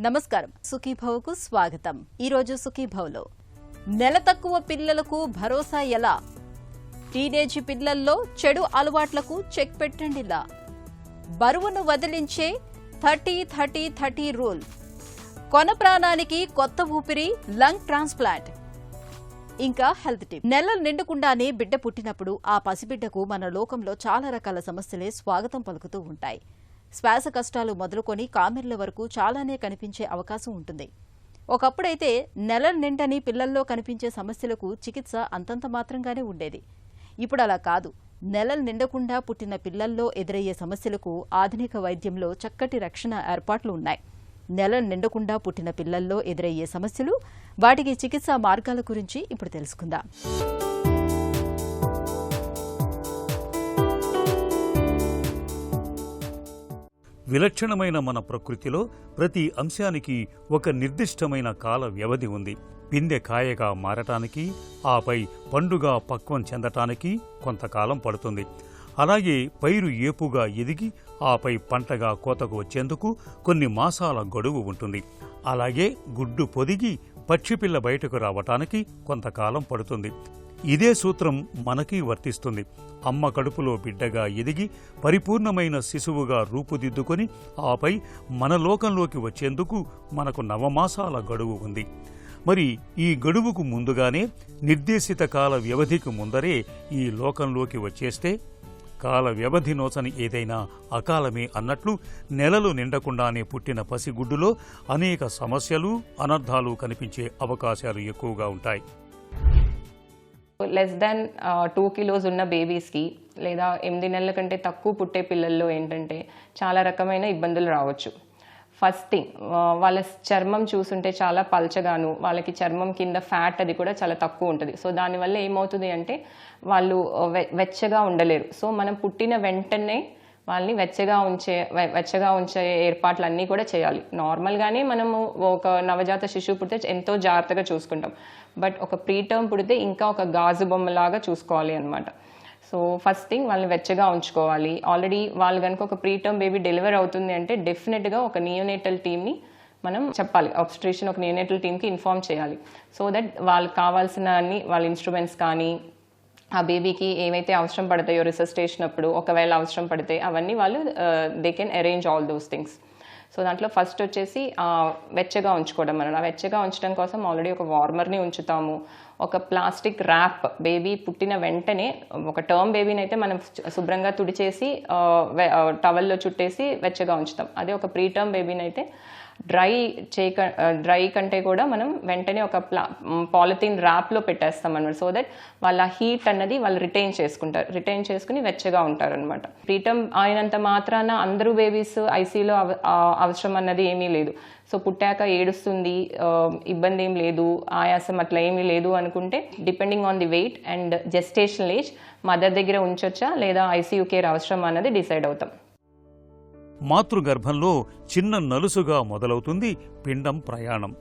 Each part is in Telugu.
నమస్కారం సుఖీభవకు స్వాగతం. ఈ రోజు సుఖీభవలో నెల తక్కువ పిల్లలకు భరోసా ఎలా, టీనేజ్ పిల్లల్లో చెడు అలవాట్లకు చెక్ పెట్టండిలా, బరువును వదిలించే 30-30-30 రూల్, కొన ప్రాణానికి కొత్త ఊపిరి లంగ్ ట్రాన్స్ప్లాంట్, ఇంకా హెల్త్ టిప్. నెలలు నిండకుండానే బిడ్డ పుట్టినప్పుడు ఆ పసిబిడ్డకు మన లోకంలో చాలా రకాల సమస్యలే స్వాగతం పలుకుతూ ఉంటాయి. శ్వాస కష్టాలు మొదలుకొని కామెర్ల వరకు చాలానే కనిపించే అవకాశం ఉంటుంది. ఒకప్పుడైతే నెలలు నిండని పిల్లల్లో కనిపించే సమస్యలకు చికిత్స అంతంత మాత్రంగానే ఉండేది. ఇప్పుడు అలా కాదు. నెలలు నిండకుండా పుట్టిన పిల్లల్లో ఎదురయ్యే సమస్యలకు ఆధునిక వైద్యంలో చక్కటి రక్షణ ఏర్పాట్లు ఉన్నాయి. నెలలు నిండకుండా పుట్టిన పిల్లల్లో ఎదురయ్యే సమస్యలు, వాటికి చికిత్సా మార్గాల గురించి ఇప్పుడు తెలుసుకుందాం. విలక్షణమైన మన ప్రకృతిలో ప్రతి అంశానికి ఒక నిర్దిష్టమైన కాల వ్యవధి ఉంది. పిందె కాయగా మారటానికి, ఆపై పండుగ పక్వం చెందటానికి కొంతకాలం పడుతుంది. అలాగే పైరు ఏపుగా ఎదిగి ఆపై పంటగా కోతకు వచ్చేందుకు కొన్ని మాసాల గడువు ఉంటుంది. అలాగే గుడ్డు పొదిగి పక్షిపిల్ల బయటకు రావటానికి కొంతకాలం పడుతుంది. ఇదే సూత్రం మనకి వర్తిస్తుంది. అమ్మ కడుపులో బిడ్డగా ఎదిగి పరిపూర్ణమైన శిశువుగా రూపుదిద్దుకొని ఆపై మన లోకంలోకి వచ్చేందుకు మనకు నవమాసాల గడువు ఉంది. మరి ఈ గడువుకు ముందుగానే నిర్దేశిత కాల వ్యవధికి ముందరే ఈ లోకంలోకి వచ్చేస్తే కాల వ్యవధి నోచని ఏదైనా అకాలమే అన్నట్లు నెలలు నిండకుండానే పుట్టిన పసిగుడ్డులో అనేక సమస్యలు, అనర్థాలు కనిపించే అవకాశాలు ఎక్కువగా ఉంటాయి. లెస్ దాన్ 2 కిలోస్ ఉన్న బేబీస్కి లేదా 8 నెలల కంటే తక్కువ పుట్టే పిల్లల్లో ఏంటంటే చాలా రకమైన ఇబ్బందులు రావచ్చు. ఫస్ట్ థింగ్, వాళ్ళ చర్మం చూసుంటే చాలా పల్చగాను, వాళ్ళకి చర్మం కింద ఫ్యాట్ అది కూడా చాలా తక్కువ ఉంటుంది. సో దానివల్ల ఏమవుతుంది అంటే వాళ్ళు వెచ్చగా ఉండలేరు. సో మనం పుట్టిన వెంటనే వాళ్ళని వెచ్చగా ఉంచే ఏర్పాట్లు అన్నీ కూడా చేయాలి. నార్మల్గానే మనము ఒక నవజాత శిశువు పుడితే ఎంతో జాగ్రత్తగా చూసుకుంటాం. బట్ ఒక ప్రీటర్మ్ పుడితే ఇంకా ఒక గాజు బొమ్మలాగా చూసుకోవాలి అనమాట. సో ఫస్ట్ థింగ్, వాళ్ళని వెచ్చగా ఉంచుకోవాలి. ఆల్రెడీ వాళ్ళు కనుక ఒక ప్రీటర్మ్ బేబీ డెలివరీ అవుతుంది అంటే డెఫినెట్గా ఒక నియోనేటల్ టీమ్ని మనం చెప్పాలి. ఆబ్స్ట్రిషన్ ఒక నియోనేటల్ టీమ్కి ఇన్ఫార్మ్ చేయాలి. సో దట్ వాళ్ళకి కావాల్సిన అన్ని వాళ్ళ ఇన్స్ట్రుమెంట్స్ కానీ, ఆ బేబీకి ఏమైతే అవసరం పడతాయో రిసస్టేషన్ అప్పుడు ఒకవేళ అవసరం పడితే అవన్నీ వాళ్ళు they can arrange all those things. So దాంట్లో ఫస్ట్ వచ్చేసి వెచ్చగా ఉంచుకోవడం. మనం ఆ వెచ్చగా ఉంచడం కోసం ఆల్రెడీ ఒక వార్మర్ని ఉంచుతాము. ఒక ప్లాస్టిక్ ర్యాప్, బేబీ పుట్టిన వెంటనే ఒక టర్మ్ బేబీని అయితే మనం శుభ్రంగా తుడిచేసి టవల్లో చుట్టేసి వెచ్చగా ఉంచుతాం. అదే ఒక ప్రీ టర్మ్ బేబీని అయితే డ్రై కంటే కూడా మనం వెంటనే ఒక పాలిథిన్ ర్యాప్లో పెట్టేస్తాం అనమాట. సో దట్ వాళ్ళ హీట్ అన్నది వాళ్ళు రిటైన్ చేసుకుని వెచ్చగా ఉంటారు అనమాట. ప్రీటర్మ్ అయినంత మాత్రాన అందరూ బేబీస్ ఐసీయూలో అవసరం అన్నది ఏమీ లేదు. సో పుట్టాక ఏడుస్తుంది, ఇబ్బంది ఏం లేదు, ఆయాసం అట్లా ఏమీ లేదు అనుకుంటే depending on the weight and gestational age mother దగ్గర ఉంచొచ్చా లేదా ఐసీయూ కేర్ అవసరం అన్నది డిసైడ్ అవుతాం. మాతృగర్భంలో చిన్న నలుసుగా మొదలవుతుంది పిండం ప్రయాణం.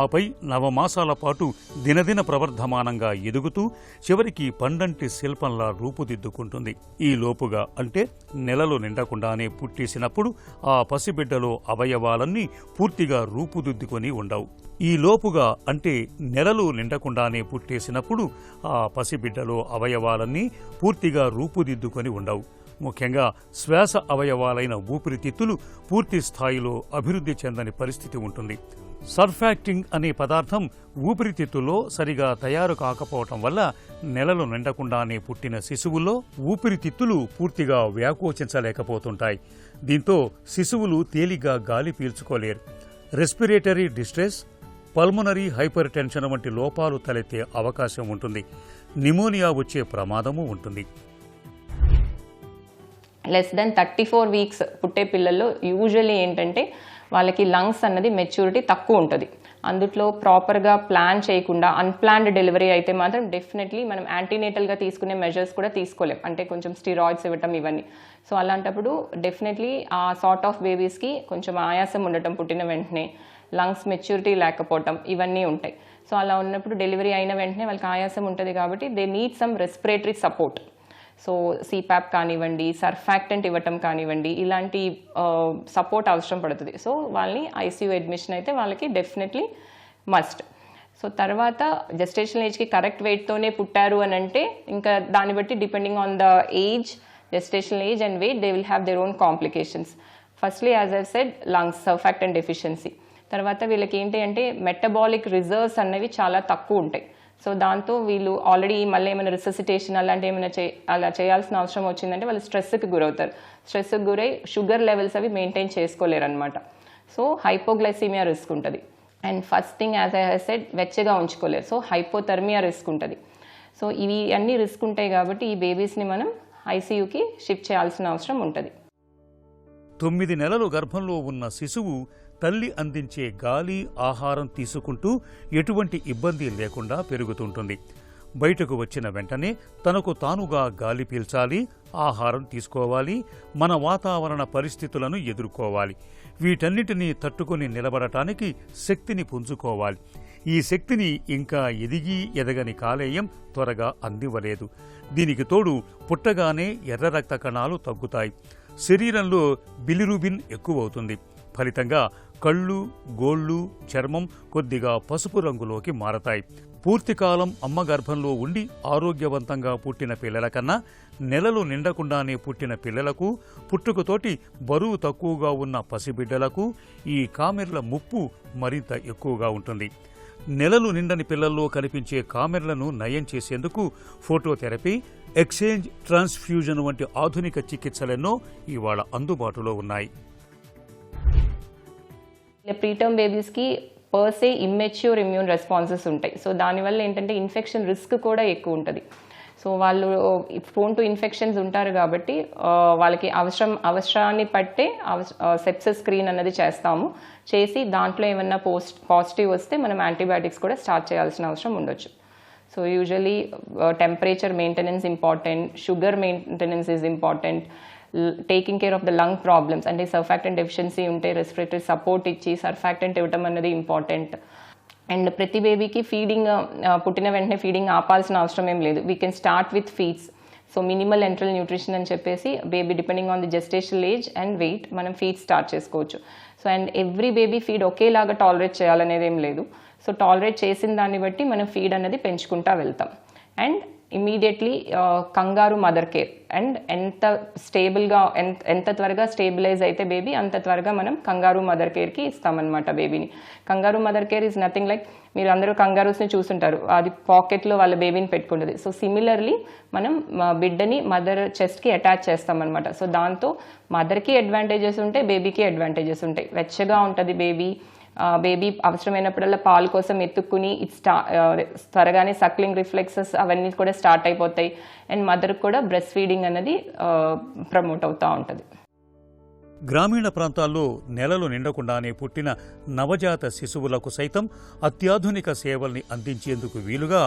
ఆపై నవమాసాల పాటు దినదిన ప్రవర్ధమానంగా ఎదుగుతూ చివరికి పండంటి శిల్పంలా రూపుదిద్దుకుంటుంది. ఈ లోపుగా అంటే నెలలు నిండకుండానే పుట్టేసినప్పుడు ఆ పసిబిడ్డలో అవయవాలన్నీ పూర్తిగా రూపుదిద్దుకొని ఉండవు. ఈ లోపుగా అంటే నెలలు నిండకుండానే పుట్టేసినప్పుడు ఆ పసిబిడ్డలో అవయవాలన్నీ పూర్తిగా రూపుదిద్దుకొని ఉండవు. ముఖ్యంగా శ్వాస అవయవాలైన ఊపిరితిత్తులు పూర్తి స్థాయిలో అభివృద్ధి చెందని పరిస్థితి ఉంటుంది. సర్ఫాక్టింగ్ అనే పదార్థం ఊపిరితిత్తుల్లో సరిగా తయారు కాకపోవటం వల్ల నెలలు నిండకుండానే పుట్టిన శిశువుల్లో ఊపిరితిత్తులు పూర్తిగా వ్యాకోచించలేకపోతుంటాయి. దీంతో శిశువులు తేలిగ్గా గాలి పీల్చుకోలేరు. Respiratory distress, pulmonary hypertension వంటి లోపాలు తలెత్తే అవకాశం ఉంటుంది. నిమోనియా వచ్చే ప్రమాదము ఉంటుంది. లెస్ దెన్ 34 వీక్స్ పుట్టే పిల్లల్లో యూజువల్లీ ఏంటంటే వాళ్ళకి లంగ్స్ అన్నది మెచ్యూరిటీ తక్కువ ఉంటుంది. అందుట్లో ప్రాపర్గా ప్లాన్ చేయకుండా అన్ప్లాన్డ్ డెలివరీ అయితే మాత్రం డెఫినెట్లీ మనం యాంటీనేటల్గా తీసుకునే మెజర్స్ కూడా తీసుకోలేం. అంటే కొంచెం స్టిరాయిడ్స్ ఇవ్వటం ఇవన్నీ. సో అలాంటప్పుడు డెఫినెట్లీ ఆ సార్ట్ ఆఫ్ బేబీస్కి కొంచెం ఆయాసం ఉండటం, పుట్టిన వెంటనే లంగ్స్ మెచ్యూరిటీ లేకపోవటం ఇవన్నీ ఉంటాయి. సో అలా ఉన్నప్పుడు డెలివరీ అయిన వెంటనే వాళ్ళకి ఆయాసం ఉంటుంది కాబట్టి they need some respiratory support. So CPAP కానివ్వండి, సర్ఫాక్టెంట్ ఇవ్వటం కానివ్వండి, ఇలాంటి సపోర్ట్ అవసరం పడుతుంది. సో వాళ్ళని ఐసీయూ అడ్మిషన్ అయితే వాళ్ళకి డెఫినెట్లీ మస్ట్. సో తర్వాత జెస్టేషనల్ ఏజ్కి కరెక్ట్ వెయిట్తోనే పుట్టారు అని అంటే ఇంకా దాన్ని బట్టి depending on the age, gestational age and weight, they will have their own complications. Firstly as I said lungs surfactant deficiency. తర్వాత వీళ్ళకి ఏంటి అంటే మెటబాలిక్ రిజర్వ్స్ అనేవి చాలా తక్కువ ఉంటాయి. సో దాంతో వీళ్ళు ఆల్రెడీ మళ్ళీ ఏమైనా రిససిటేషన్ అలాంటి ఏమైనా అలా చేయాల్సిన అవసరం వచ్చిందంటే వాళ్ళు స్ట్రెస్కి గురవుతారు. స్ట్రెస్కి గురై షుగర్ లెవెల్స్ అవి మెయింటైన్ చేసుకోలేరు అనమాట. సో హైపోగ్లైసీమియా రిస్క్ ఉంటుంది. And first thing as I said వెచ్చగా ఉంచుకోలేరు. సో హైపోథర్మియా రిస్క్ ఉంటుంది. సో ఇవి అన్ని రిస్క్ ఉంటాయి కాబట్టి ఈ బేబీస్ని మనం ఐసీయూకి షిఫ్ట్ చేయాల్సిన అవసరం ఉంటుంది. 9 నెలలు గర్భంలో ఉన్న శిశువు తల్లి అందించే గాలి, ఆహారం తీసుకుంటూ ఎటువంటి ఇబ్బంది లేకుండా పెరుగుతుంటుంది. బయటకు వచ్చిన వెంటనే తనకు తానుగా గాలి పీల్చాలి, ఆహారం తీసుకోవాలి, మన వాతావరణ పరిస్థితులను ఎదుర్కోవాలి. వీటన్నిటినీ తట్టుకొని నిలబడటానికి శక్తిని పుంజుకోవాలి. ఈ శక్తిని ఇంకా ఎదగని కాలేయం త్వరగా అందివ్వలేదు. దీనికి తోడు పుట్టగానే ఎర్ర రక్త కణాలు తగ్గుతాయి, శరీరంలో బిలిరుబిన్ ఎక్కువవుతుంది. ఫలితంగా కళ్ళు, గోళ్ళు, చర్మం కొద్దిగా పసుపు రంగులోకి మారతాయి. పూర్తికాలం అమ్మ గర్భంలో ఉండి ఆరోగ్యవంతంగా పుట్టిన పిల్లల కన్నా నెలలు నిండకుండానే పుట్టిన పిల్లలకు, పుట్టుకతోటి బరువు తక్కువగా ఉన్న పసిబిడ్డలకు ఈ కామెర్ల ముప్పు మరింత ఎక్కువగా ఉంటుంది. నెలలు నిండని పిల్లల్లో కనిపించే కామెర్లను నయం చేసేందుకు ఫోటోథెరపీ, ఎక్స్చేంజ్ ట్రాన్స్ఫ్యూజన్ వంటి ఆధునిక చికిత్సలెన్నో ఇవాళ అందుబాటులో ఉన్నాయి. Preterm బేబీస్కి per se immature immune responses ఉంటాయి. సో దానివల్ల ఏంటంటే ఇన్ఫెక్షన్ రిస్క్ కూడా ఎక్కువ ఉంటుంది. సో వాళ్ళు ప్రోన్ టు ఇన్ఫెక్షన్స్ ఉంటారు కాబట్టి వాళ్ళకి అవసరాన్ని పట్టే సెప్సిస్ స్క్రీన్ అన్నది చేస్తాము. చేసి దాంట్లో ఏమన్నా పాజిటివ్ వస్తే మనం యాంటీబయాటిక్స్ కూడా స్టార్ట్ చేయాల్సిన అవసరం ఉండొచ్చు. So usually temperature maintenance important, sugar maintenance is important, taking care of the lung problems అంటే సర్ఫాక్టెంట్ డెఫిషియన్సీ ఉంటే రెస్పిరేటరీ సపోర్ట్ ఇచ్చి సర్ఫాక్టెంట్ ఇవ్వటం అనేది ఇంపార్టెంట్. అండ్ ప్రతి బేబీకి ఫీడింగ్ పుట్టిన వెంటనే ఫీడింగ్ ఆపాల్సిన అవసరం ఏం లేదు. We can start with feeds. So minimal enteral nutrition అని చెప్పేసి baby depending on the gestational age and weight మనం ఫీడ్ స్టార్ట్ చేసుకోవచ్చు. So and every baby feed ఒకేలాగా టాలరేట్ చేయాలనేది ఏం లేదు. సో టాలరేట్ చేసిన దాన్ని బట్టి మనం ఫీడ్ అనేది పెంచుకుంటా వెళ్తాం. అండ్ ఇమీడియట్లీ కంగారు మదర్ కేర్ అండ్ ఎంత స్టేబుల్గా ఎంత త్వరగా స్టేబిలైజ్ అయితే బేబీ అంత త్వరగా మనం కంగారు మదర్ కేర్కి ఇస్తామన్నమాట బేబీని. కంగారు mother care is nothing like మీరు అందరూ కంగారూస్ని చూసుంటారు, అది పాకెట్లో వాళ్ళ బేబీని పెట్టుకుంటుంది. సో సిమిలర్లీ మనం బిడ్డని మదర్ చెస్ట్కి అటాచ్ చేస్తామన్నమాట. సో దాంతో మదర్కి అడ్వాంటేజెస్ ఉంటాయి, బేబీకి అడ్వాంటేజెస్ ఉంటాయి. వెచ్చగా ఉంటుంది బేబీ. బేబీ అవసరమైనప్పుడల్లా పాలు కోసం ఎత్తుక్కుని త్వరగానే సక్లింగ్ రిఫ్లెక్సెస్ అవన్నీ కూడా స్టార్ట్ అయిపోతాయి. అండ్ మదర్కి కూడా బ్రెస్ట్ ఫీడింగ్ అనేది ప్రమోట్ అవుతూ ఉంటుంది. గ్రామీణ ప్రాంతాల్లో నెలలు నిండకుండానే పుట్టిన నవజాత శిశువులకు సైతం అత్యాధునిక సేవల్ని అందించేందుకు వీలుగా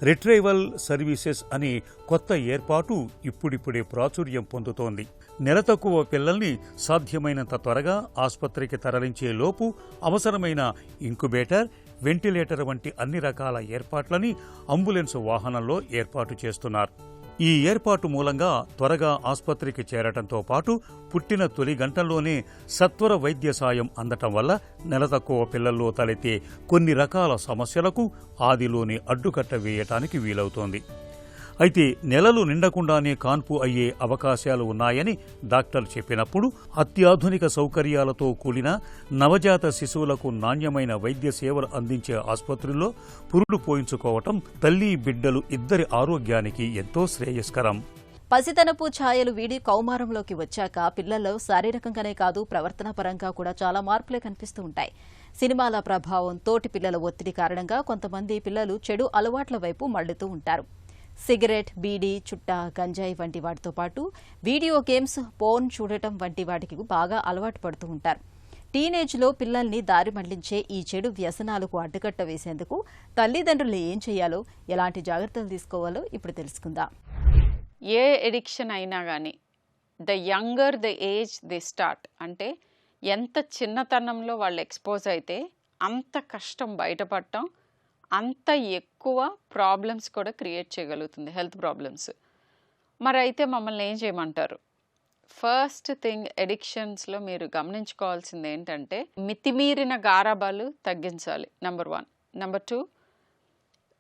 రిట్రైవల్ సర్వీసెస్ అనే కొత్త ఏర్పాటు ఇప్పుడిప్పుడే ప్రాచుర్యం పొందుతోంది. నెల తక్కువ పిల్లల్ని సాధ్యమైనంత త్వరగా ఆసుపత్రికి తరలించే లోపు అవసరమైన ఇంక్యుబేటర్, వెంటిలేటర్ వంటి అన్ని రకాల ఏర్పాట్లని అంబులెన్స్ వాహనంలో ఏర్పాటు చేస్తున్నారు. ఈ ఏర్పాటు మూలంగా త్వరగా ఆసుపత్రికి చేరటంతో పాటు పుట్టిన తొలి గంటల్లోనే సత్వర వైద్య సాయం అందటం వల్ల నెల తక్కువ పిల్లల్లో తలెత్తే కొన్ని రకాల సమస్యలకు ఆదిలోనే అడ్డుకట్ట వేయటానికి వీలవుతోంది. అయితే నెలలు నిండకుండానే కాన్పు అయ్యే అవకాశాలు ఉన్నాయని డాక్టర్ చెప్పినప్పుడు అత్యాధునిక సౌకర్యాలతో కూడిన నవజాత శిశువులకు నాణ్యమైన వైద్య సేవలు అందించే ఆసుపత్రుల్లో పురుడు పోయించుకోవటం తల్లి, బిడ్డలు ఇద్దరి ఆరోగ్యానికి ఎంతో శ్రేయస్కరం. పసితనపు ఛాయలు వీడి కౌమారంలోకి వచ్చాక పిల్లల్లో శారీరకంగానే కాదు ప్రవర్తన పరంగా కూడా చాలా మార్పులే కనిపిస్తూ ఉంటాయి. సినిమాల ప్రభావం, తోటి పిల్లల ఒత్తిడి కారణంగా కొంతమంది పిల్లలు చెడు అలవాట్ల వైపు మళ్లుతూ ఉంటారు. సిగరెట్, బీడీ, చుట్ట, గంజాయి వంటి వాటితో పాటు వీడియో గేమ్స్, పోర్న్ చూడటం వంటి వాటికి బాగా అలవాటు పడుతూ ఉంటారు. టీనేజ్లో పిల్లల్ని దారి మళ్లించే ఈ చెడు వ్యసనాలకు అడ్డుకట్ట వేసేందుకు తల్లిదండ్రులు ఏం చేయాలో, ఎలాంటి జాగ్రత్తలు తీసుకోవాలో ఇప్పుడు తెలుసుకుందాం. ఏ ఎడిక్షన్ అయినా కానీ the younger the age they start, అంటే ఎంత చిన్నతనంలో వాళ్ళు ఎక్స్పోజ్ అయితే అంత కష్టం బయటపడటం, అంత ఎక్కువ ప్రాబ్లమ్స్ కూడా క్రియేట్ చేయగలుగుతుంది, హెల్త్ ప్రాబ్లమ్స్. మరి అయితే మమ్మల్ని ఏం చేయమంటారు? ఫస్ట్ థింగ్, ఎడిక్షన్స్లో మీరు గమనించుకోవాల్సింది ఏంటంటే మితిమీరిన గారాబాలు తగ్గించాలి, నెంబర్ 1. నెంబర్ 2,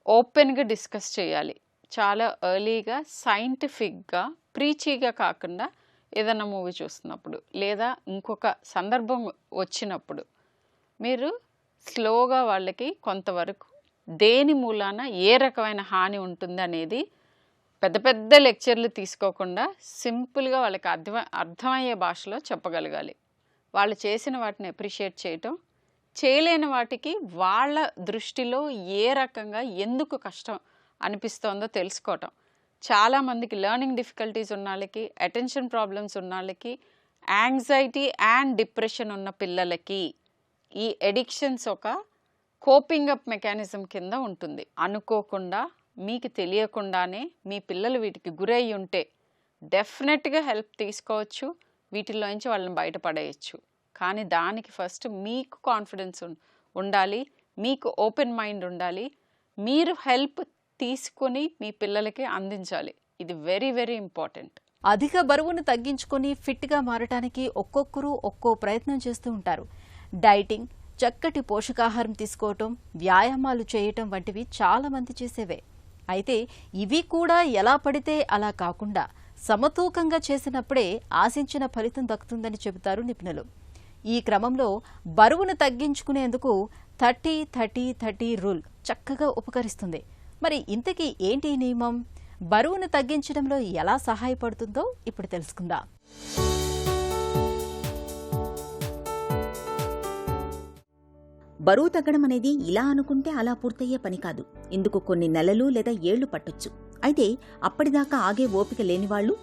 ఓపెన్గా డిస్కస్ చేయాలి. చాలా ఎర్లీగా సైంటిఫిక్గా, ప్రీచీగా కాకుండా ఏదైనా మూవీ చూస్తున్నప్పుడు లేదా ఇంకొక సందర్భం వచ్చినప్పుడు మీరు స్లోగా వాళ్ళకి కొంతవరకు దేని మూలాన ఏ రకమైన హాని ఉంటుంది అనేది పెద్ద పెద్ద లెక్చర్లు తీసుకోకుండా సింపుల్గా వాళ్ళకి అర్థమయ్యే భాషలో చెప్పగలగాలి. వాళ్ళు చేసిన వాటిని అప్రిషియేట్ చేయటం, చేయలేని వాటికి వాళ్ళ దృష్టిలో ఏ రకంగా ఎందుకు కష్టం అనిపిస్తోందో తెలుసుకోవటం. చాలామందికి లెర్నింగ్ డిఫికల్టీస్ ఉన్న వాళ్ళకి, అటెన్షన్ ప్రాబ్లమ్స్ ఉన్న వాళ్ళకి, యాంగ్జైటీ అండ్ డిప్రెషన్ ఉన్న పిల్లలకి ఈ ఎడిక్షన్స్ ఒక కోపింగ్ అప్ మెకానిజం కింద ఉంటుంది. అనుకోకుండా మీకు తెలియకుండానే మీ పిల్లలు వీటికి గురయ్యి ఉంటే డెఫినెట్గా హెల్ప్ తీసుకోవచ్చు, వీటిల్లోంచి వాళ్ళని బయటపడేయచ్చు. కానీ దానికి ఫస్ట్ మీకు కాన్ఫిడెన్స్ ఉండాలి, మీకు ఓపెన్ మైండ్ ఉండాలి, మీరు హెల్ప్ తీసుకొని మీ పిల్లలకి అందించాలి. ఇది వెరీ వెరీ ఇంపార్టెంట్. అధిక బరువును తగ్గించుకొని ఫిట్గా మారటానికి ఒక్కొక్కరు ఒక్కో ప్రయత్నం చేస్తూ ఉంటారు. డైటింగ్, చక్కటి పోషకాహారం తీసుకోవటం, వ్యాయామాలు చేయటం వంటివి చాలా మంది చేసేవే. అయితే ఇవి కూడా ఎలా పడితే అలా కాకుండా సమతూకంగా చేసినప్పుడే ఆశించిన ఫలితం దక్కుతుందని చెబుతారు నిపుణులు. ఈ క్రమంలో బరువును తగ్గించుకునేందుకు 30-30-30 రూల్ చక్కగా ఉపకరిస్తుంది. మరి ఇంతకీ ఏంటి ఈ నియమం? బరువును తగ్గించడంలో ఎలా సహాయపడుతుందో ఇప్పుడు తెలుసుకుందాం. బరువు తగ్గడం అనేది ఇలా అనుకుంటే అలా పూర్తయ్యే పని కాదు. ఇందుకు కొన్ని నెలలు లేదా ఏళ్లు పట్టొచ్చు. అయితే అప్పటిదాకా ఆగే ఓపిక లేనివాళ్లు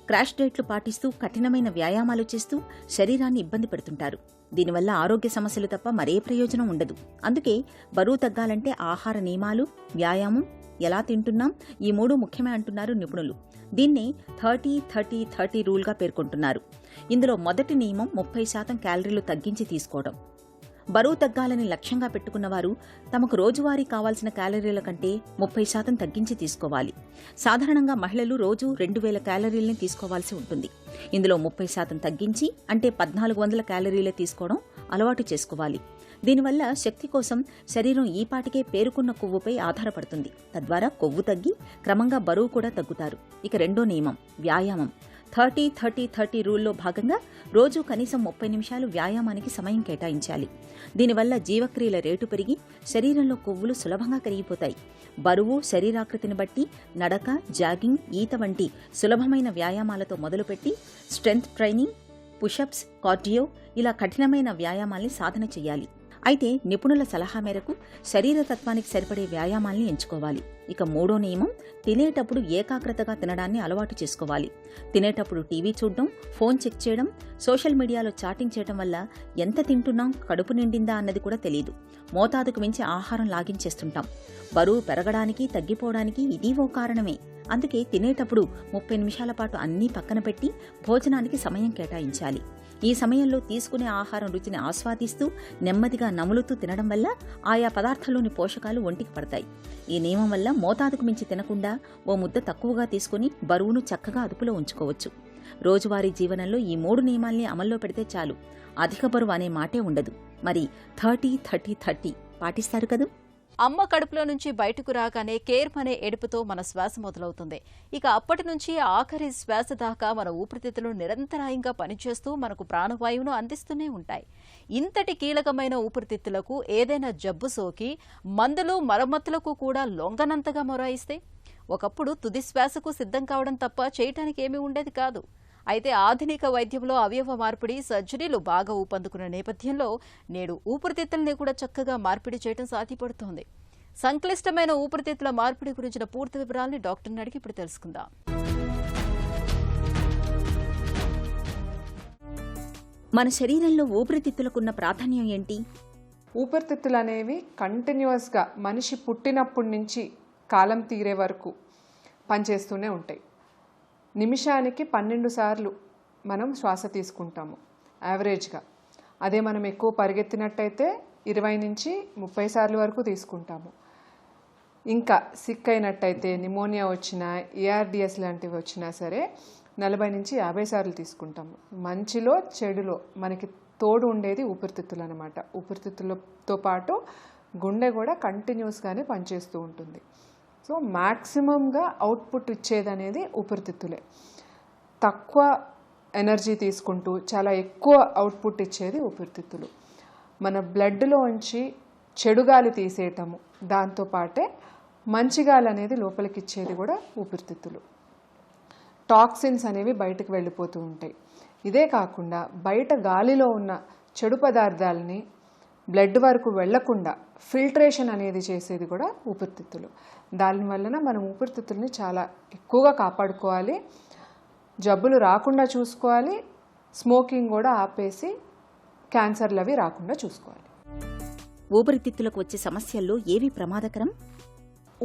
క్రాష్ డైట్లు పాటిస్తూ కఠినమైన వ్యాయామాలు చేస్తూ శరీరాన్ని ఇబ్బంది పెడుతుంటారు. దీనివల్ల ఆరోగ్య సమస్యలు తప్ప మరే ప్రయోజనం ఉండదు. అందుకే బరువు తగ్గాలంటే ఆహార నియమాలు, వ్యాయామం, ఎలా తింటున్నాం, ఈ 3 ముఖ్యమే అంటున్నారు నిపుణులు. దీన్నే 30-30-30 రూల్గా పేర్కొంటున్నారు. ఇందులో మొదటి నియమం 30% క్యాలరీలు తగ్గించి తీసుకోవడం. బరువు తగ్గాలని లక్ష్యంగా పెట్టుకున్నవారు తమకు రోజువారీ కావాల్సిన క్యాలరీల కంటే 30% తగ్గించి తీసుకోవాలి. సాధారణంగా మహిళలు రోజు 2000 క్యాలరీలని తీసుకోవాల్సి ఉంటుంది. ఇందులో 30% తగ్గించి అంటే 1400 క్యాలరీలే తీసుకోవడం అలవాటు చేసుకోవాలి. దీనివల్ల శక్తి కోసం శరీరం ఈపాటికే పేరుకున్న కొవ్వుపై ఆధారపడుతుంది. తద్వారా కొవ్వు తగ్గి క్రమంగా బరువు కూడా తగ్గుతారు. ఇక రెండో నియమం వ్యాయామం. 30-30-30 రూల్లో భాగంగా రోజు కనీసం 30 నిమిషాలు వ్యాయామానికి సమయం కేటాయించాలి. దీనివల్ల జీవక్రియల రేటు పెరిగి శరీరంలో కొవ్వులు సులభంగా కరిగిపోతాయి. బరువు, శరీరాకృతిని బట్టి నడక, జాగింగ్, ఈత వంటి సులభమైన వ్యాయామాలతో మొదలుపెట్టి స్ట్రెంగ్త్ ట్రైనింగ్, పుషప్స్, కార్డియో ఇలా కఠినమైన వ్యాయామాల్ని సాధన చేయాలి. అయితే నిపుణుల సలహా మేరకు శరీరతత్వానికి సరిపడే వ్యాయామాల్ని ఎంచుకోవాలి. ఇక మూడో నియమం తినేటప్పుడు ఏకాగ్రతగా తినడాన్ని అలవాటు చేసుకోవాలి. తినేటప్పుడు టీవీ చూడడం, ఫోన్ చెక్ చేయడం, సోషల్ మీడియాలో చాటింగ్ చేయడం వల్ల ఎంత తింటున్నాం, కడుపు నిండిందా అన్నది కూడా తెలియదు. మోతాదుకు మించి ఆహారం లాగించేస్తుంటాం. బరువు పెరగడానికి, తగ్గిపోవడానికి ఇది ఓ కారణమే. అందుకే తినేటప్పుడు 30 నిమిషాల పాటు అన్నీ పక్కన పెట్టి భోజనానికి సమయం కేటాయించాలి. ఈ సమయంలో తీసుకునే ఆహారం రుచిని ఆస్వాదిస్తూ నెమ్మదిగా నములుతూ తినడం వల్ల ఆయా పదార్థాల్లోని పోషకాలు ఒంటికి పడతాయి. ఈ నియమం వల్ల మోతాదుకు మించి తినకుండా ఓ ముద్ద తక్కువగా తీసుకుని బరువును చక్కగా అదుపులో ఉంచుకోవచ్చు. రోజువారీ జీవనంలో ఈ 3 నియమాల్ని అమల్లో పెడితే చాలు, అధిక బరువు అనే మాటే ఉండదు. మరి 30-30-30 పాటిస్తారు కదూ? అమ్మ కడుపులో నుంచి బయటకు రాగానే కేర్మ్ అనే ఏడుపుతో మన శ్వాస మొదలవుతుంది. ఇక అప్పటి నుంచి ఆఖరి శ్వాస దాకా మన ఊపిరితిత్తులు నిరంతరాయంగా పనిచేస్తూ మనకు ప్రాణవాయువును అందిస్తూనే ఉంటాయి. ఇంతటి కీలకమైన ఊపిరితిత్తులకు ఏదైనా జబ్బు సోకి మందులు, మరమ్మతులకు కూడా లొంగనంతగా మొరాయిస్తే ఒకప్పుడు తుది శ్వాసకు సిద్ధం కావడం తప్ప చేయటానికి ఏమీ ఉండేది కాదు. అయితే ఆధునిక వైద్యంలో అవయవ మార్పిడి, సర్జరీలు బాగా ఊపందుకున్న నేపథ్యంలో నేడు ఊపిరితిత్తుల్ని కూడా చక్కగా మార్పిడి చేయడం సాధ్యపడుతోంది. సంక్లిష్టమైన ఊపిరితిత్తుల మార్పిడి గురించిన పూర్తి వివరాలని డాక్టర్ని అడిగి ఇప్పుడు తెలుసుకుందాం. మన శరీరంలో ఊపిరితిత్తులకున్న ప్రాధాన్యం ఏంటి? ఊపిరితిత్తులు అనేవి కంటిన్యూస్గా మనిషి పుట్టినప్పటి నుంచి కాలం తీరే వరకు పనిచేస్తూనే ఉంటాయి. నిమిషానికి 12 సార్లు మనం శ్వాస తీసుకుంటాము యావరేజ్గా. అదే మనం ఎక్కువ పరిగెత్తినట్టయితే 20 నుంచి 30 సార్లు వరకు తీసుకుంటాము. ఇంకా సిక్ అయినట్టయితే నిమోనియా వచ్చినా ఏఆర్డిఎస్ లాంటివి వచ్చినా సరే 40 నుంచి 50 సార్లు తీసుకుంటాము. మంచిలో చెడులో మనకి తోడు ఉండేది ఊపిరితిత్తులు అనమాట. ఊపిరితిత్తులతో పాటు గుండె కూడా కంటిన్యూస్గానే పనిచేస్తూ ఉంటుంది. సో మ్యాక్సిమంగా అవుట్పుట్ ఇచ్చేది అనేది ఊపిరితిత్తులే. తక్కువ ఎనర్జీ తీసుకుంటూ చాలా ఎక్కువ అవుట్పుట్ ఇచ్చేది ఊపిరితిత్తులు. మన బ్లడ్లోంచి చెడు గాలి తీసేయటము, దాంతోపాటే మంచి గాలి అనేది లోపలికి ఇచ్చేది కూడా ఊపిరితిత్తులు. టాక్సిన్స్ అనేవి బయటకు వెళ్ళిపోతూ ఉంటాయి. ఇదే కాకుండా బయట గాలిలో ఉన్న చెడు పదార్థాలని బ్లడ్ వరకు వెళ్లకుండా ఫిల్టరేషన్ అనేది చేసేది కూడా ఊపిరితిత్తులు. దానివలన మనం ఊపిరితిత్తుల్ని చాలా ఎక్కువగా కాపాడుకోవాలి, జబ్బులు రాకుండా చూసుకోవాలి, స్మోకింగ్ కూడా ఆపేసి క్యాన్సర్లు అవి రాకుండా చూసుకోవాలి. ఊపిరితిత్తులకు వచ్చే సమస్యల్లో ఏవి ప్రమాదకరం?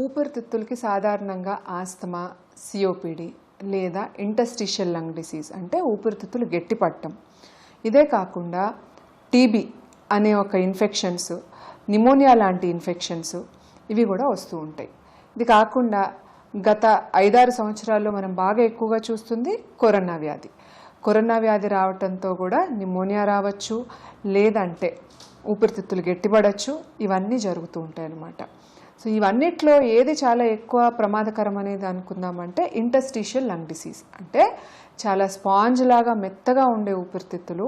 ఊపిరితిత్తులకి సాధారణంగా ఆస్తమా, సిఓపిడి లేదా ఇంటర్స్టిషియల్ లంగ్ డిసీజ్ అంటే ఊపిరితిత్తులు గట్టిపట్టం. ఇదే కాకుండా టీబీ అనే ఒక ఇన్ఫెక్షన్స్, నిమోనియా లాంటి ఇన్ఫెక్షన్స్ ఇవి కూడా వస్తూ ఉంటాయి. ఇది కాకుండా గత 5-6 సంవత్సరాల్లో మనం బాగా ఎక్కువగా చూస్తుంది కరోనా వ్యాధి. కరోనా వ్యాధి రావటంతో కూడా నిమోనియా రావచ్చు, లేదంటే ఊపిరితిత్తులు గట్టిపడవచ్చు. ఇవన్నీ జరుగుతూ ఉంటాయి అన్నమాట. సో ఇవన్నిట్లో ఏది చాలా ఎక్కువ ప్రమాదకరం అనేది అనుకుందామంటే ఇంటర్స్టిషియల్ లంగ్ డిసీజ్. అంటే చాలా స్పాంజ్ లాగా మెత్తగా ఉండే ఊపిరితిత్తులు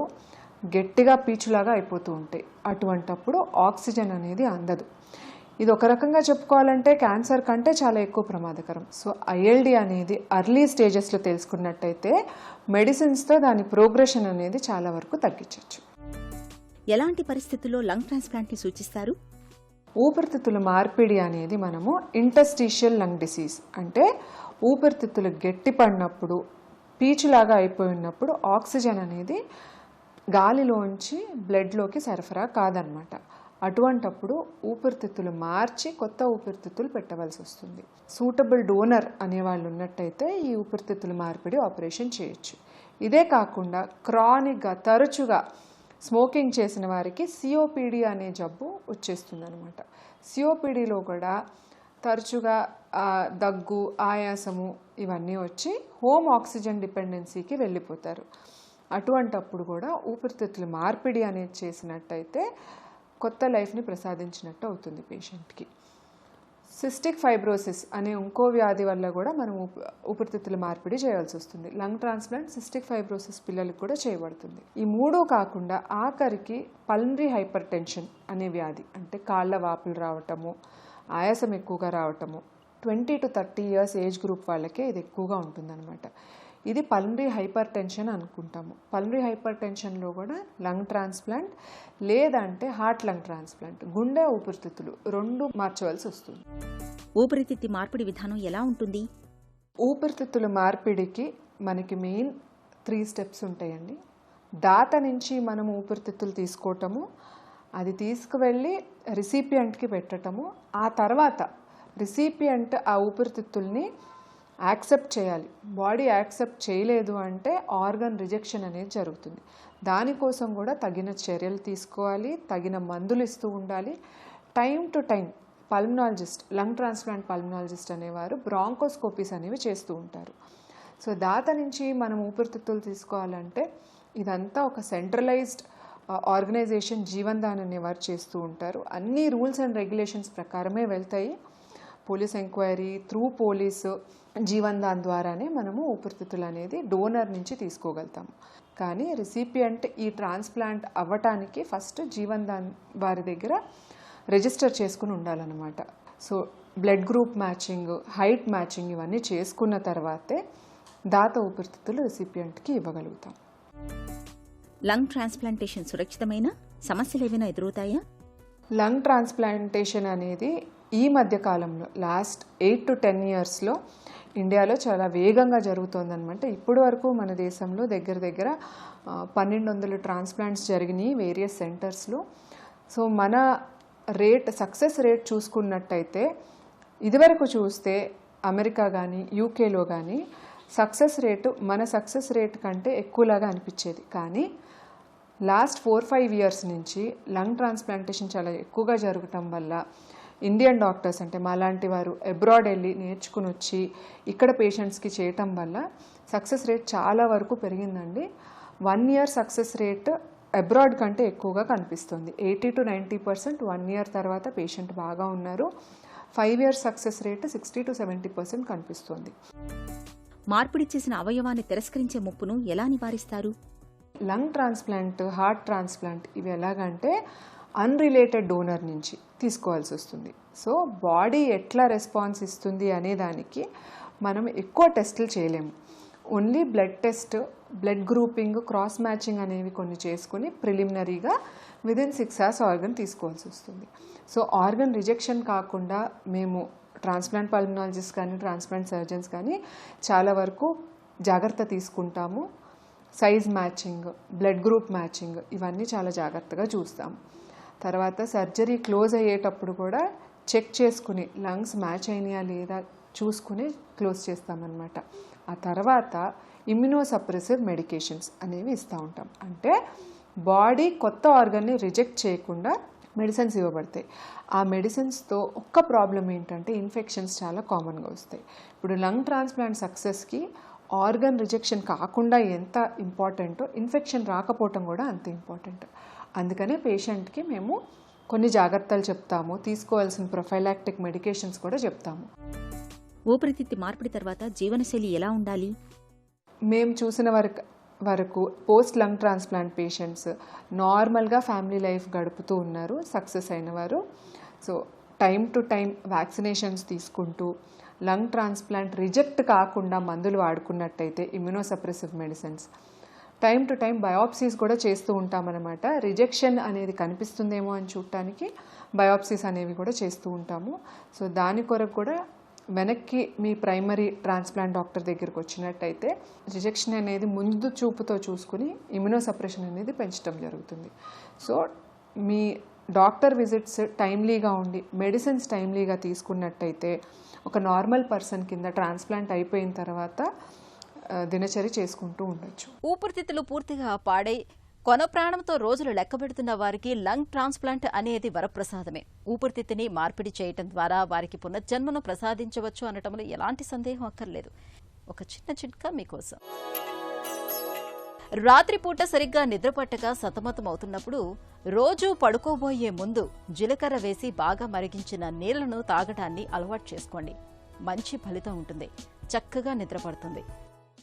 గట్టిగా పీచులాగా అయిపోతూ ఉంటాయి. అటువంటప్పుడు ఆక్సిజన్ అనేది అందదు. ఇది ఒక రకంగా చెప్పుకోవాలంటే క్యాన్సర్ కంటే చాలా ఎక్కువ ప్రమాదకరం. సో ఐఎల్డి అనేది అర్లీ స్టేజెస్లో తెలుసుకున్నట్టయితే మెడిసిన్స్తో దాని ప్రోగ్రెషన్ అనేది చాలా వరకు తగ్గించవచ్చు. ఎలాంటి పరిస్థితుల్లో లంగ్ ట్రాన్స్ప్లాంట్ని సూచిస్తారు? ఊపిరితిత్తుల మార్పిడి అనేది మనము ఇంటర్స్టిషియల్ లంగ్ డిసీజ్ అంటే ఊపిరితిత్తులు గట్టిపడినప్పుడు పీచులాగా అయిపోయినప్పుడు ఆక్సిజన్ అనేది గాలిలోంచి బ్లడ్లోకి సరఫరా కాదనమాట. అటువంటప్పుడు ఊపిరితిత్తులు మార్చి కొత్త ఊపిరితిత్తులు పెట్టవలసి వస్తుంది. సూటబుల్ డోనర్ అనేవాళ్ళు ఉన్నట్టయితే ఈ ఊపిరితిత్తుల మార్పిడి ఆపరేషన్ చేయొచ్చు. ఇదే కాకుండా క్రానిక్గా తరచుగా స్మోకింగ్ చేసిన వారికి సిఓపిడి అనే జబ్బు వచ్చేస్తుంది అనమాట. సిఓపిడిలో కూడా తరచుగా దగ్గు, ఆయాసము ఇవన్నీ వచ్చి హోమ్ ఆక్సిజన్ డిపెండెన్సీకి వెళ్ళిపోతారు. అటువంటప్పుడు కూడా ఊపిరితిత్తుల మార్పిడి అనేది చేసినట్టయితే కొత్త లైఫ్ని ప్రసాదించినట్టు అవుతుంది పేషెంట్కి. సిస్టిక్ ఫైబ్రోసిస్ అనే ఇంకో వ్యాధి వల్ల కూడా మనం ఊపిరితిత్తుల మార్పిడి చేయాల్సి వస్తుంది. లంగ్ ట్రాన్స్ప్లాంట్ సిస్టిక్ ఫైబ్రోసిస్ పిల్లలకు కూడా చేయబడుతుంది. ఈ మూడూ కాకుండా ఆఖరికి పల్మనరీ హైపర్ టెన్షన్ అనే వ్యాధి అంటే కాళ్ళ వాపులు రావటము, ఆయాసం ఎక్కువగా రావటము 20 to 30 years ఏజ్ గ్రూప్ వాళ్ళకే ఇది ఎక్కువగా ఉంటుందన్నమాట. ఇది పల్మనరీ హైపర్ టెన్షన్ అనుకుంటాము. పల్మనరీ హైపర్ టెన్షన్లో కూడా లంగ్ ట్రాన్స్ప్లాంట్ లేదంటే హార్ట్ లంగ్ ట్రాన్స్ప్లాంట్, గుండె ఊపిరితిత్తులు 2 మార్చవలసి వస్తుంది. ఊపిరితిత్తి మార్పిడి విధానం ఎలా ఉంటుంది? ఊపిరితిత్తుల మార్పిడికి మనకి మెయిన్ 3 స్టెప్స్ ఉంటాయండి. దాత నుంచి మనం ఊపిరితిత్తులు తీసుకోవటము, అది తీసుకువెళ్ళి రిసిపియంట్కి పెట్టటము, ఆ తర్వాత రిసిపియంట్ ఆ ఊపిరితిత్తుల్ని యాక్సెప్ట్ చేయాలి. బాడీ యాక్సెప్ట్ చేయలేదు అంటే ఆర్గన్ రిజెక్షన్ అనేది జరుగుతుంది. దానికోసం కూడా తగిన చర్యలు తీసుకోవాలి, తగిన మందులు ఇస్తూ ఉండాలి. Time to time pulmonologist, lung transplant pulmonologist అనేవారు బ్రాంకోస్కోపీస్ అనేవి చేస్తూ ఉంటారు. సో దాత నుంచి మనం ఊపిరితిత్తులు తీసుకోవాలంటే ఇదంతా ఒక సెంట్రలైజ్డ్ ఆర్గనైజేషన్ జీవన్ దాన్ అనేవారు చేస్తూ ఉంటారు. అన్ని రూల్స్ అండ్ రెగ్యులేషన్స్ ప్రకారమే వెళ్తాయి. Police enquiry through police Jeevan Daan ద్వారానే మనము ఊపిరితిత్తులు అనేది డోనర్ నుంచి తీసుకోగలుగుతాము. కానీ రిసిపియంట్ ఈ ట్రాన్స్ప్లాంట్ అవ్వటానికి ఫస్ట్ జీవన్ దాన్ వారి దగ్గర రిజిస్టర్ చేసుకుని ఉండాలన్నమాట. So blood group matching, height matching ఇవన్నీ చేసుకున్న తర్వాతే దాత ఊపిరితిత్తులు రిసిపియంట్కి ఇవ్వగలుగుతాం. లంగ్ ట్రాన్స్ప్లాంటేషన్ సురక్షితమైన సమస్యలు ఏమైనా ఎదురవుతాయా? లంగ్ ట్రాన్స్ప్లాంటేషన్ అనేది ఈ మధ్య కాలంలో లాస్ట్ 8 to 10 yearsలో ఇండియాలో చాలా వేగంగా జరుగుతోందనమాట. ఇప్పటి వరకు మన దేశంలో దగ్గర 1200 ట్రాన్స్ప్లాంట్స్ జరిగినాయి వేరియస్ సెంటర్స్లో. సో మన సక్సెస్ రేట్ చూసుకున్నట్టయితే ఇదివరకు చూస్తే అమెరికా కానీ యూకేలో కానీ మన సక్సెస్ రేట్ కంటే ఎక్కువలాగా అనిపించేది. కానీ లాస్ట్ 4-5 years నుంచి లంగ్ ట్రాన్స్ప్లాంటేషన్ చాలా ఎక్కువగా జరగటం వల్ల ఇండియన్ డాక్టర్స్ అంటే మాలాంటి వారు అబ్రాడ్ వెళ్ళి నేర్చుకుని వచ్చి ఇక్కడ పేషెంట్స్కి చేయటం వల్ల సక్సెస్ రేట్ చాలా వరకు పెరిగిందండి. 1 year సక్సెస్ రేట్ అబ్రాడ్ కంటే ఎక్కువగా కనిపిస్తుంది. 80 to 90% 1 year తర్వాత పేషెంట్ బాగా ఉన్నారు. 5 years సక్సెస్ రేట్ 60 to 70% కనిపిస్తుంది. మార్పిడి చేసిన అవయవాన్ని తిరస్కరించే ముప్పును ఎలా నివారిస్తారు? లంగ్ ట్రాన్స్ప్లాంట్, హార్ట్ ట్రాన్స్ప్లాంట్ ఇవి ఎలాగంటే అన్రిలేటెడ్ డోనర్ నుంచి తీసుకోవాల్సి వస్తుంది. సో బాడీ ఎట్లా రెస్పాన్స్ ఇస్తుంది అనే దానికి మనం ఎక్కువ టెస్టులు చేయలేము. Only blood test, blood grouping, cross matching అనేవి కొన్ని చేసుకుని ప్రిలిమినరీగా విదిన్ 6 hours ఆర్గన్ తీసుకోవాల్సి వస్తుంది. సో ఆర్గన్ రిజెక్షన్ కాకుండా మేము ట్రాన్స్ప్లాంట్ పల్మనాలజిస్ట్ కానీ ట్రాన్స్ప్లాంట్ సర్జన్స్ కానీ చాలా వరకు జాగ్రత్త తీసుకుంటాము. Size matching, blood group matching ఇవన్నీ చాలా జాగ్రత్తగా చూస్తాము. తర్వాత సర్జరీ క్లోజ్ అయ్యేటప్పుడు కూడా చెక్ చేసుకుని లంగ్స్ మ్యాచ్ అయినాయా లేదా చూసుకుని క్లోజ్ చేస్తామన్నమాట. ఆ తర్వాత ఇమ్యునోసప్రెసివ్ మెడికేషన్స్ అనేవి ఇస్తూ ఉంటాం. అంటే బాడీ కొత్త ఆర్గన్ని రిజెక్ట్ చేయకుండా మెడిసిన్స్ ఇవ్వబడతాయి. ఆ మెడిసిన్స్తో ఒక్క ప్రాబ్లం ఏంటంటే ఇన్ఫెక్షన్స్ చాలా కామన్గా వస్తాయి. ఇప్పుడు లంగ్ ట్రాన్స్ప్లాంట్ సక్సెస్కి ఆర్గన్ రిజెక్షన్ కాకుండా ఎంత ఇంపార్టెంటో ఇన్ఫెక్షన్ రాకపోవటం కూడా అంత ఇంపార్టెంట్. అందుకనే పేషెంట్కి మేము కొన్ని జాగ్రత్తలు చెప్తాము, తీసుకోవాల్సిన ప్రొఫైలాక్టిక్ మెడికేషన్స్ కూడా చెప్తాము. ఊపిరితిత్తి మార్పిడి తర్వాత జీవనశైలి ఎలా ఉండాలి? మేము చూసిన వరకు పోస్ట్ లంగ్ ట్రాన్స్ప్లాంట్ పేషెంట్స్ నార్మల్గా ఫ్యామిలీ లైఫ్ గడుపుతూ ఉన్నారు సక్సెస్ అయిన వారు. So time to time vaccinations తీసుకుంటూ లంగ్ ట్రాన్స్ప్లాంట్ రిజెక్ట్ కాకుండా మందులు వాడుకున్నట్టయితే immunosuppressive medicines, time to time biopsies కూడా చేస్తూ ఉంటామన్నమాట. రిజెక్షన్ అనేది కనిపిస్తుందేమో అని చూడటానికి బయాప్సీస్ అనేవి కూడా చేస్తూ ఉంటాము. సో దాని కొరకు కూడా వెనక్కి మీ ప్రైమరీ ట్రాన్స్ప్లాంట్ డాక్టర్ దగ్గరికి వచ్చినట్టయితే రిజెక్షన్ అనేది ముందు చూపుతో చూసుకుని ఇమ్యునోసప్రెషన్ అనేది పెంచడం జరుగుతుంది. సో మీ డాక్టర్ విజిట్స్ టైమ్లీగా ఉండి మెడిసిన్స్ టైమ్లీగా తీసుకున్నట్టయితే ఒక నార్మల్ పర్సన్ కింద ట్రాన్స్ప్లాంట్ అయిపోయిన తర్వాత దినచర్య చేసుకుంటూ ఉండొచ్చు. ఊపిరితిత్తులు పూర్తిగా పాడై కొన ప్రాణంతో రోజులు లెక్కబెడుతున్న వారికి లంగ్ ట్రాన్స్ప్లాంట్ అనేది వరప్రసాదమే. ఊపిరితిత్తుని మార్పిడి చేయటం ద్వారా వారికి పునర్జన్మను ప్రసాదించవచ్చు అనటంలో ఎలాంటి సందేహం అక్కర్లేదు. ఒక చిన్న చిట్కా మీకోసం. రాత్రిపూట సరిగ్గా నిద్రపట్టక సతమతం అవుతున్నప్పుడు రోజూ పడుకోబోయే ముందు జీలకర్ర వేసి బాగా మరిగించిన నీళ్లను తాగటాన్ని అలవాటు చేసుకోండి. మంచి ఫలితం ఉంటుంది. చక్కగా నిద్రపడుతుంది.